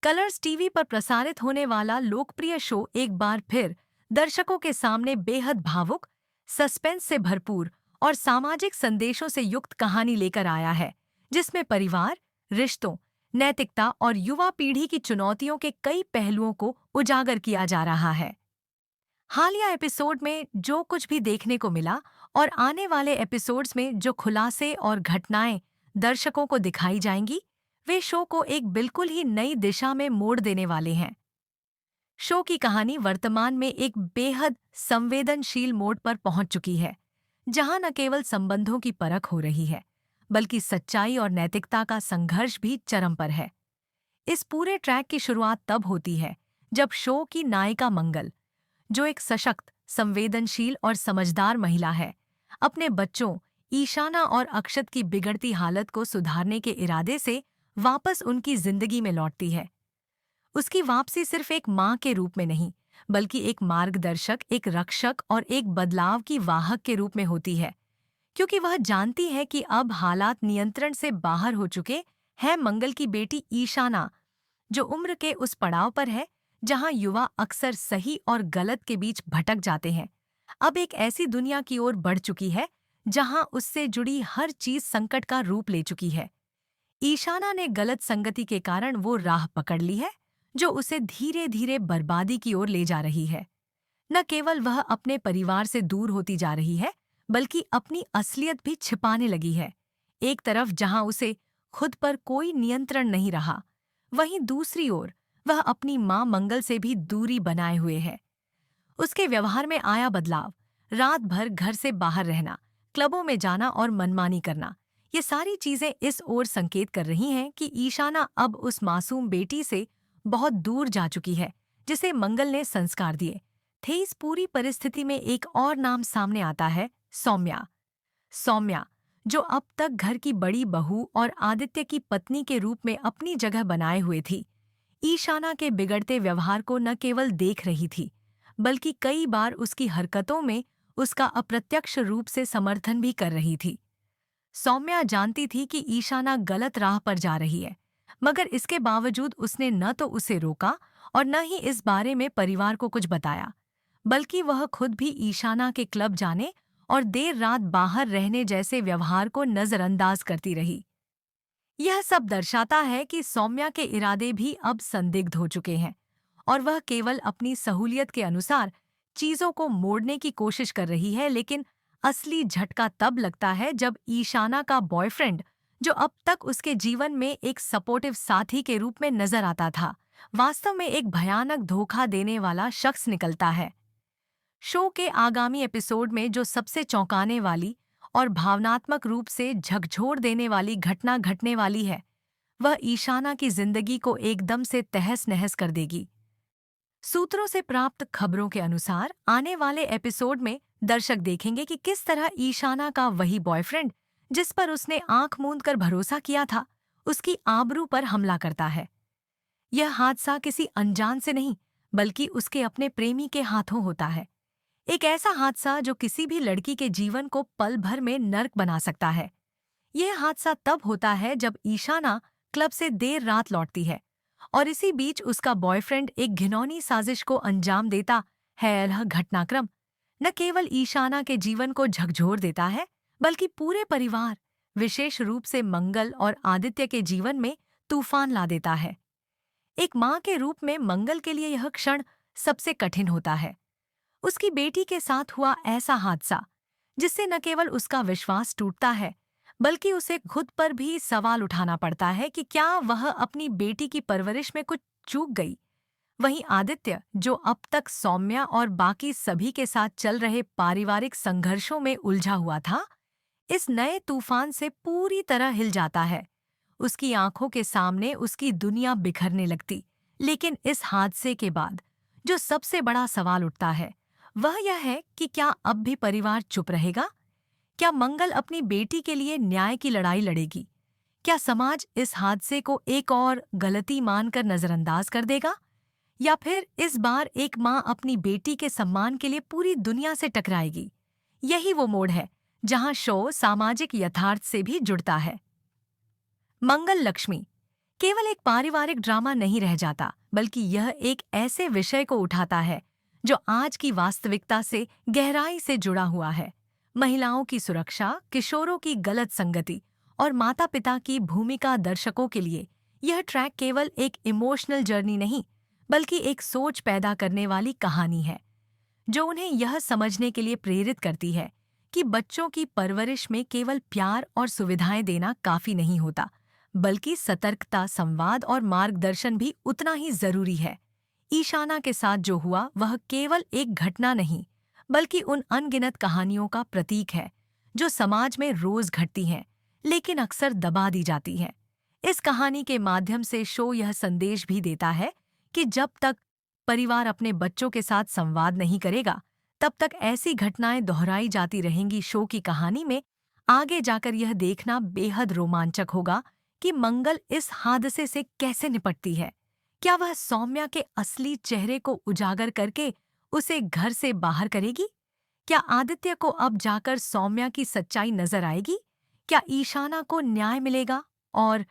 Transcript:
Colors TV पर प्रसारित होने वाला लोकप्रिय शो एक बार फिर दर्शकों के सामने बेहद भावुक, सस्पेंस से भरपूर और सामाजिक संदेशों से युक्त कहानी लेकर आया है, जिसमें परिवार, रिश्तों, नैतिकता और युवा पीढ़ी की चुनौतियों के कई पहलुओं को उजागर किया जा रहा है। हालिया एपिसोड में जो कुछ भी देखने को मिला और आने वाले एपिसोड्स में जो खुलासे और घटनाएं दर्शकों को दिखाई जाएंगी, वे शो को एक बिल्कुल ही नई दिशा में मोड़ देने वाले हैं। शो की कहानी वर्तमान में एक बेहद संवेदनशील मोड़ पर पहुंच चुकी है, जहां न केवल संबंधों की परख हो रही है, बल्कि सच्चाई और नैतिकता का संघर्ष भी चरम पर है। इस पूरे ट्रैक की शुरुआत तब होती है जब शो की नायिका मंगल, जो एक सशक्त, संवेदनशील और समझदार महिला है, अपने बच्चों ईशाना और अक्षत की बिगड़ती हालत को सुधारने के इरादे से वापस उनकी जिंदगी में लौटती है। उसकी वापसी सिर्फ एक मां के रूप में नहीं, बल्कि एक मार्गदर्शक, एक रक्षक और एक बदलाव की वाहक के रूप में होती है, क्योंकि वह जानती है कि अब हालात नियंत्रण से बाहर हो चुके हैं। मंगल की बेटी ईशाना, जो उम्र के उस पड़ाव पर है जहां युवा अक्सर सही और गलत के बीच भटक जाते हैं, अब एक ऐसी दुनिया की ओर बढ़ चुकी है जहां उससे जुड़ी हर चीज संकट का रूप ले चुकी है। ईशाना ने गलत संगति के कारण वो राह पकड़ ली है जो उसे धीरे धीरे बर्बादी की ओर ले जा रही है। न केवल वह अपने परिवार से दूर होती जा रही है, बल्कि अपनी असलियत भी छिपाने लगी है। एक तरफ जहां उसे खुद पर कोई नियंत्रण नहीं रहा, वहीं दूसरी ओर वह अपनी मां मंगल से भी दूरी बनाए हुए है। उसके व्यवहार में आया बदलाव, रात भर घर से बाहर रहना, क्लबों में जाना और मनमानी करना, ये सारी चीजें इस ओर संकेत कर रही हैं कि ईशाना अब उस मासूम बेटी से बहुत दूर जा चुकी है जिसे मंगल ने संस्कार दिए थे। इस पूरी परिस्थिति में एक और नाम सामने आता है, सौम्या। सौम्या, जो अब तक घर की बड़ी बहू और आदित्य की पत्नी के रूप में अपनी जगह बनाए हुए थी, ईशाना के बिगड़ते व्यवहार को न केवल देख रही थी, बल्कि कई बार उसकी हरकतों में उसका अप्रत्यक्ष रूप से समर्थन भी कर रही थी। सौम्या जानती थी कि ईशाना गलत राह पर जा रही है, मगर इसके बावजूद उसने न तो उसे रोका और न ही इस बारे में परिवार को कुछ बताया, बल्कि वह खुद भी ईशाना के क्लब जाने और देर रात बाहर रहने जैसे व्यवहार को नजरअंदाज करती रही। यह सब दर्शाता है कि सौम्या के इरादे भी अब संदिग्ध हो चुके हैं और वह केवल अपनी सहूलियत के अनुसार चीजों को मोड़ने की कोशिश कर रही है। लेकिन असली झटका तब लगता है जब ईशाना का बॉयफ्रेंड, जो अब तक उसके जीवन में एक सपोर्टिव साथी के रूप में नजर आता था, वास्तव में एक भयानक धोखा देने वाला शख्स निकलता है। शो के आगामी एपिसोड में जो सबसे चौंकाने वाली और भावनात्मक रूप से झकझोर देने वाली घटना घटने वाली है, वह ईशाना की जिंदगी को एकदम से तहस-नहस कर देगी। सूत्रों से प्राप्त खबरों के अनुसार आने वाले एपिसोड में दर्शक देखेंगे कि किस तरह ईशाना का वही बॉयफ्रेंड, जिस पर उसने आंख मूंद कर भरोसा किया था, उसकी आबरू पर हमला करता है। यह हादसा किसी अनजान से नहीं, बल्कि उसके अपने प्रेमी के हाथों होता है। एक ऐसा हादसा जो किसी भी लड़की के जीवन को पल भर में नर्क बना सकता है। यह हादसा तब होता है जब ईशाना क्लब से देर रात लौटती है और इसी बीच उसका बॉयफ्रेंड एक घिनौनी साजिश को अंजाम देता है। यह घटनाक्रम न केवल ईशाना के जीवन को झकझोर देता है, बल्कि पूरे परिवार, विशेष रूप से मंगल और आदित्य के जीवन में तूफान ला देता है। एक मां के रूप में मंगल के लिए यह क्षण सबसे कठिन होता है। उसकी बेटी के साथ हुआ ऐसा हादसा जिससे न केवल उसका विश्वास टूटता है, बल्कि उसे खुद पर भी सवाल उठाना पड़ता है कि क्या वह अपनी बेटी की परवरिश में कुछ चूक गई। वहीं आदित्य, जो अब तक सौम्या और बाकी सभी के साथ चल रहे पारिवारिक संघर्षों में उलझा हुआ था, इस नए तूफान से पूरी तरह हिल जाता है। उसकी आंखों के सामने उसकी दुनिया बिखरने लगती। लेकिन इस हादसे के बाद जो सबसे बड़ा सवाल उठता है, वह यह है कि क्या अब भी परिवार चुप रहेगा? क्या मंगल अपनी बेटी के लिए न्याय की लड़ाई लड़ेगी? क्या समाज इस हादसे को एक और गलती मानकर नजरअंदाज कर देगा? या फिर इस बार एक मां अपनी बेटी के सम्मान के लिए पूरी दुनिया से टकराएगी? यही वो मोड़ है जहां शो सामाजिक यथार्थ से भी जुड़ता है। मंगल लक्ष्मी, केवल एक पारिवारिक ड्रामा नहीं रह जाता, बल्कि यह एक ऐसे विषय को उठाता है जो आज की वास्तविकता से गहराई से जुड़ा हुआ है। महिलाओं की सुरक्षा, किशोरों की गलत संगति और माता-पिता की भूमिका दर्शकों के लिए यह ट्रैक केवल एक इमोशनल जर्नी नहीं, बल्कि एक सोच पैदा करने वाली कहानी है, जो उन्हें यह समझने के लिए प्रेरित करती है कि बच्चों की परवरिश में केवल प्यार और सुविधाएं देना काफी नहीं होता, बल्कि सतर्कता, संवाद और मार्गदर्शन भी उतना ही जरूरी है। ईशाना के साथ जो हुआ वह केवल एक घटना नहीं, बल्कि उन अनगिनत कहानियों का प्रतीक है जो समाज में रोज घटती हैं, लेकिन अक्सर दबा दी जाती हैं। इस कहानी के माध्यम से शो यह संदेश भी देता है कि जब तक परिवार अपने बच्चों के साथ संवाद नहीं करेगा, तब तक ऐसी घटनाएं दोहराई जाती रहेंगी। शो की कहानी में आगे जाकर यह देखना बेहद रोमांचक होगा कि मंगल इस हादसे से कैसे निपटती है। क्या वह सौम्या के असली चेहरे को उजागर करके उसे घर से बाहर करेगी? क्या आदित्य को अब जाकर सौम्या की सच्चाई नजर आएगी? क्या ईशाना को न्याय मिलेगा? और